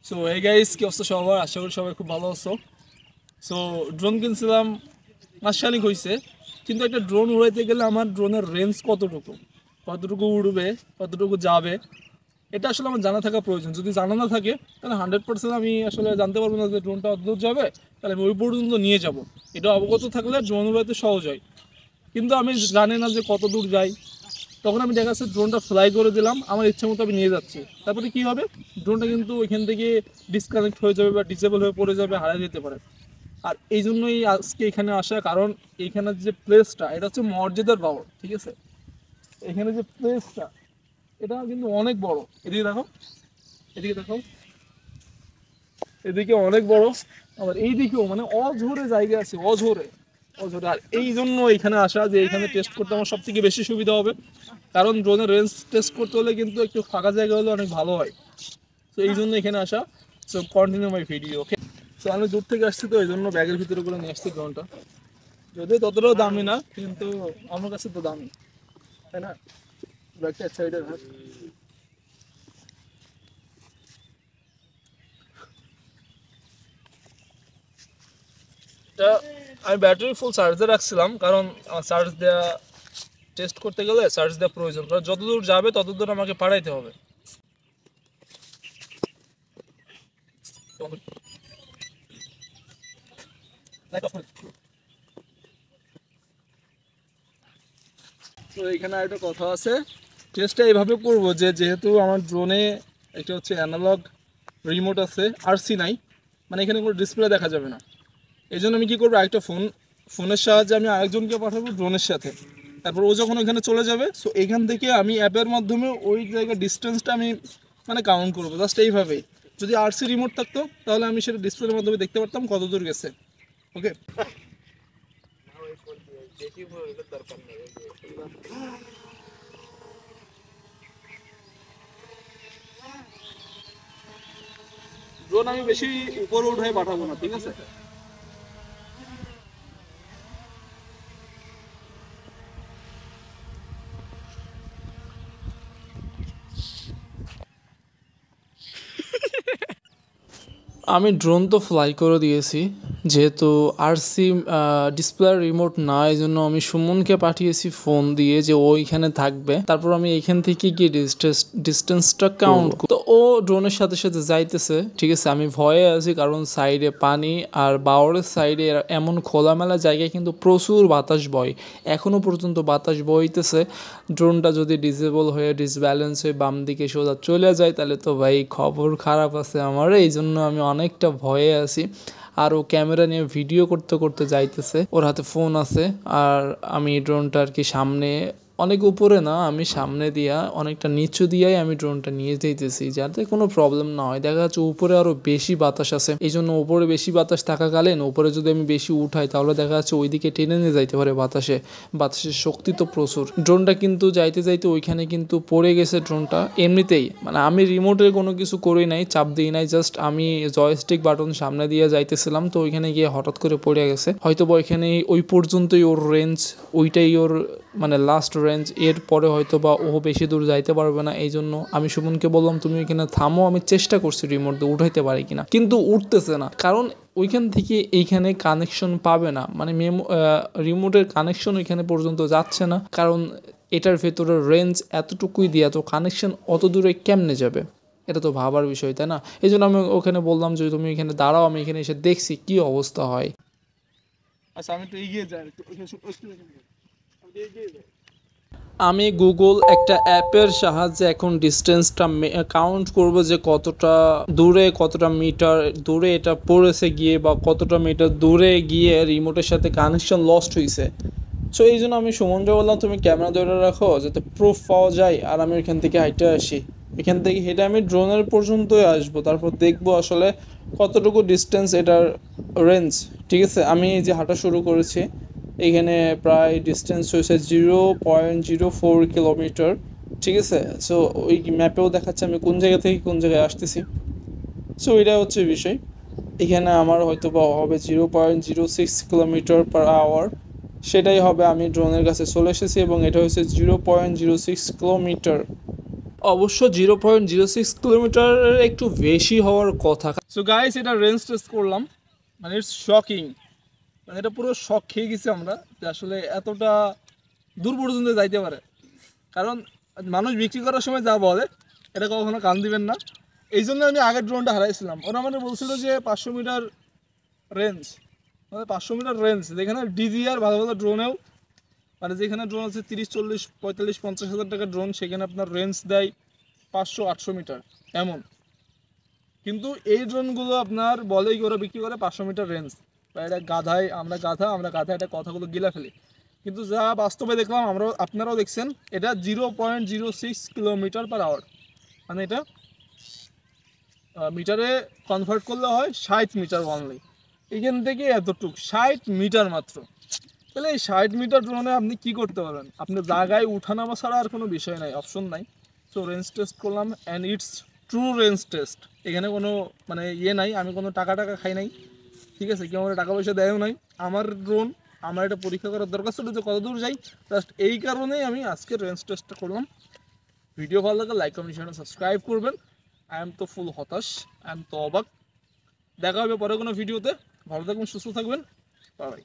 So এই guys, কি অবস্থা সবার? আশা করি সবাই খুব ভালো আছো। সো ড্রোন কিনছিলাম, মাসখানেক হয়েছে। কিন্তু একটা ড্রোন উড়াইতে গেলে আমার ড্রোনের রেঞ্জ কতটুকু, কতটুকু উড়বে, কতটুকু যাবে, এটা আসলে আমার জানা থাকা প্রয়োজন। যদি জানা না থাকে তাহলে 100% আমি আসলে জানতে পারবো না যে ড্রোনটা অতদূর যাবে, তাহলে আমি ওই পর্যন্ত নিয়ে যাব। এটা অবগত থাকলে ড্রোন উড়াইতে সহজ হয়। কিন্তু আমি জানি না যে কত দূর যাই, তখন আমি দেখা যাচ্ছে ড্রোনটা ফ্লাই করে দিলাম, আমার ইচ্ছা মতো আমি নিয়ে যাচ্ছি। তারপরে কি হবে, ড্রোনটা কিন্তু এখান থেকে ডিসকানেক্ট হয়ে যাবে বা ডিসেবল হয়ে পড়ে যাবে, হারিয়ে যেতে পারে। আর এই জন্যই আজকে এখানে আসা, কারণ এইখানের যে প্লেসটা, এটা হচ্ছে মর্যাদার পাওয়ার, ঠিক আছে? এখানে যে প্লেসটা, এটা কিন্তু অনেক বড়। এদিকে দেখো, এদিকে দেখো, এদিকে অনেক বড়। আবার এইদিকেও মানে অঝোরে জায়গা আছে, অঝোরে অঝোরে। আর এই জন্য এখানে আসা, যে এখানে টেস্ট করতে আমার সব থেকে বেশি সুবিধা হবে। কারণ ড্রোনের রেঞ্জ টেস্ট করতে হলে কিন্তু একটু ফাঁকা জায়গা হলে অনেক ভালো হয়। তো এই জন্য এখানে আসা। So continue my video, okay? So আমি দূর থেকে আসছি, তো এই জন্য ব্যাগের ভিতরে করে নিয়ে আসছি ড্রোনটা। যদিও ততটাও দামি না, কিন্তু আমার কাছে তো দামি, তাই না? ব্যাগটা এক সাইডে রাখ। এটা আমি ব্যাটারি ফুল চার্জে রাখছিলাম, কারণ চার্জ দেওয়া, টেস্ট করতে গেলে চার্জ দেওয়া প্রয়োজন। কারণ যতদূর যাবে ততদূর আমাকে পাঠাইতে হবে। তো এখানে একটা কথা আছে, টেস্টটা এইভাবে করবো যে, যেহেতু আমার ড্রোনে একটা হচ্ছে অ্যানালগ রিমোট আছে, আরসি নাই, মানে এখানে কোনো ডিসপ্লে দেখা যাবে না। এই জন্য আমি কী করবো, একটা ফোনের সাহায্যে আমি আরেকজনকে পাঠাবো ড্রোনের সাথে। তারপর ও যখন ওইখানে চলে যাবে, সো এখান থেকে আমি অ্যাপের মাধ্যমে ওই জায়গার ডিস্টেন্সটা আমি মানে কাউন্ট করবো, জাস্ট এইভাবেই। যদি আরসি রিমোট থাকতো তাহলে আমি সেটা ডিসপ্লের মাধ্যমে দেখতে পারতাম কত দূর গেছে, ওকে? ড্রোন আমি বেশি উপরে উঠাই পাঠাবো না, ঠিক আছে? আমি ড্রোন তো ফ্লাই করে দিয়েছি, যেহেতু আরসি ডিসপ্লে রিমোট না, এই জন্য আমি সুমনকে পাঠিয়েছি ফোন দিয়ে যে ও এখানে থাকবে। তারপর আমি এখান থেকে গিয়ে ডিস্টেন্সটা কাউন্ট, তো ও ড্রোনের সাথে সাথে যাইতেছে, ঠিক আছে? আমি ভয়ে আছি, কারণ সাইডে পানি, আর বাওরের সাইডে এমন খোলামেলা জায়গায় কিন্তু প্রচুর বাতাস বয়। এখনও পর্যন্ত বাতাস বইতেছে। ড্রোনটা যদি ডিসেবল হয়ে ডিসব্যালেন্স হয়ে বাম দিকে সোজা চলে যায়, তাহলে তো ভাই খবর খারাপ আছে আমার। এই জন্য আমি অনেকটা ভয়ে আছি। আর ও ক্যামেরা নিয়ে ভিডিও করতে করতে যাইতেছে, ওর হাতে ফোন আছে। আর আমি ড্রোনটা আর কি সামনে, অনেক উপরে না, আমি সামনে দিয়া অনেকটা নিচু দিয়াই আমি ড্রোনটা নিয়ে যেতেছি, যাতে কোনো প্রবলেম না হয়। দেখা যাচ্ছে উপরে আরো বেশি বাতাস আছে, এই জন্য উপরে বেশি বাতাস থাকাকালীন উপরে যদি আমি বেশি উঠাই, তাহলে দেখা যাচ্ছে ওইদিকে টেনে নিয়ে যাইতে পারে বাতাসের শক্তি তো প্রচুর। ড্রোনটা কিন্তু যাইতে যাইতে ওইখানে কিন্তু পড়ে গেছে ড্রোনটা এমনিতেই। মানে আমি রিমোটের কোনো কিছু করি নাই, চাপ দিই নাই, জাস্ট আমি জয়স্টিক বাটন সামনে দিয়ে যাইতেছিলাম, তো ওইখানে গিয়ে হঠাৎ করে পড়ে গেছে। হয়তো বা ওইখানে ওই পর্যন্তই ওর রেঞ্জ, ওইটাই ওর মানে লাস্ট রেঞ্জ। এর পরে হয়তো বা ও বেশি দূর যাইতে পারবে না। এই জন্য আমি সুমনকে বললাম, তুমি এখানে থামো, আমি চেষ্টা করছি রিমোট দিয়ে উঠাইতে পারি কিনা, কিন্তু উঠতেছে না। কারণ ওইখান থেকে এইখানে কানেকশন পাবে না, মানে রিমোটের কানেকশন ওইখানে পর্যন্ত যাচ্ছে না, কারণ এটার ভেতরে রেঞ্জ এতটুকুই দিয়ে তো কানেকশন অত দূরে কেমনে যাবে? এটা তো ভাবার বিষয়, তাই না? এই জন্য আমি ওখানে বললাম যে তুমি এখানে দাঁড়াও, আমি এখানে এসে দেখছি কি অবস্থা হয়। আচ্ছা, আমি তো এগিয়ে যাই। আমি গুগল একটা অ্যাপের সাহায্যে এখন ডিস্টেন্সটা কাউন্ট করব, যে কতটা দূরে, কতটা মিটার দূরে এটা পড়েছে গিয়ে, বা কতটা মিটার দূরে গিয়ে রিমোটের সাথে কানেকশন লস্ট হয়েছে। সো এই জন্য আমি সুমনকে বললাম, তুমি ক্যামেরা ধরে রাখো যাতে প্রুফ পাওয়া যায়, আর আমি এখান থেকে হাইটে আসি। এখান থেকে হেঁটে আমি ড্রোনের পর্যন্তই আসবো, তারপর দেখবো আসলে কতটুকু ডিস্টেন্স এটার রেঞ্জ, ঠিক আছে? আমি যে হাঁটা শুরু করেছি, এখানে প্রায় ডিস্টেন্স হয়েছে 0.04 কিলোমিটার, ঠিক আছে? সো ওই ম্যাপেও দেখাচ্ছে আমি কোন জায়গা থেকে কোন জায়গায় আসতেছি। সো এটা হচ্ছে বিষয়। এখানে আমার হয়তো বা হবে 0.06 কিলোমিটার/আওয়ার, সেটাই হবে। আমি ড্রোনের কাছে চলে এসেছি এবং এটা হচ্ছে 0.06 কিলোমিটার। অবশ্য 0.06 কিলোমিটারের একটু বেশি হওয়ার কথা। সো গাইস, এটা রেঞ্জ টেস্ট করলাম, মানে ইটস শকিং, মানে এটা পুরো শক খেয়ে গেছি আমরা যে আসলে এতটা দূর পর্যন্ত যাইতে পারে। কারণ মানুষ বিক্রি করার সময় যা বলে এটা কখনো কান দিবেন না। এই জন্য আমি আগের ড্রোনটা হারাইছিলাম। ওরা মানে বলছিল যে 500 মিটার রেঞ্জ, মানে 500 মিটার রেঞ্জ, যেখানে ডিজিআর ভালো ভালো ড্রোনেও, মানে যেখানে ড্রোন আছে 30, 40, 45, 50 হাজার টাকার ড্রোন, সেখানে আপনার রেঞ্জ দেয় 500, 800 মিটার এমন। কিন্তু এই ড্রোনগুলো আপনার বলেই ওরা বিক্রি করে 500 মিটার রেঞ্জ, বা এটা গাধায়, আমরা গাধা এটা কথাগুলো গিলা ফেলি। কিন্তু যা বাস্তবে দেখলাম, আপনারাও দেখছেন, এটা 0.06 কিলোমিটার/আওয়ার, মানে এটা মিটারে কনভার্ট করলে হয় 60 মিটার অনলি। এখান থেকে এতটুক 60 মিটার মাত্র। তাহলে এই 60 মিটার ড্রোনে আপনি কি করতে পারবেন? আপনার জায়গায় উঠানামা ছাড়া আর কোনো বিষয় নাই, অপশন নাই। সো রেঞ্জ টেস্ট করলাম and it's true range test. এখানে কোনো মানে নাই, আমি কোনো টাকা খাই নাই, ঠিক আছে? কেউ আমার টাকা পয়সা দেয়ও নাই। আমার ড্রোন, আমার এটা পরীক্ষা করার দরকার ছিল যে কত দূর যাই, জাস্ট এই কারণেই আমি আজকে রেঞ্জ টেস্টটা করলাম। ভিডিও ভালো লাগে লাইক, কমেন্ট, শেয়ার, সাবস্ক্রাইব করবেন। আই এম তো ফুল হতাশ, আই এম তো অবাক। দেখা হবে পরে কোনো ভিডিওতে। ভালো থাকবেন, সুস্থ থাকবেন, বাই।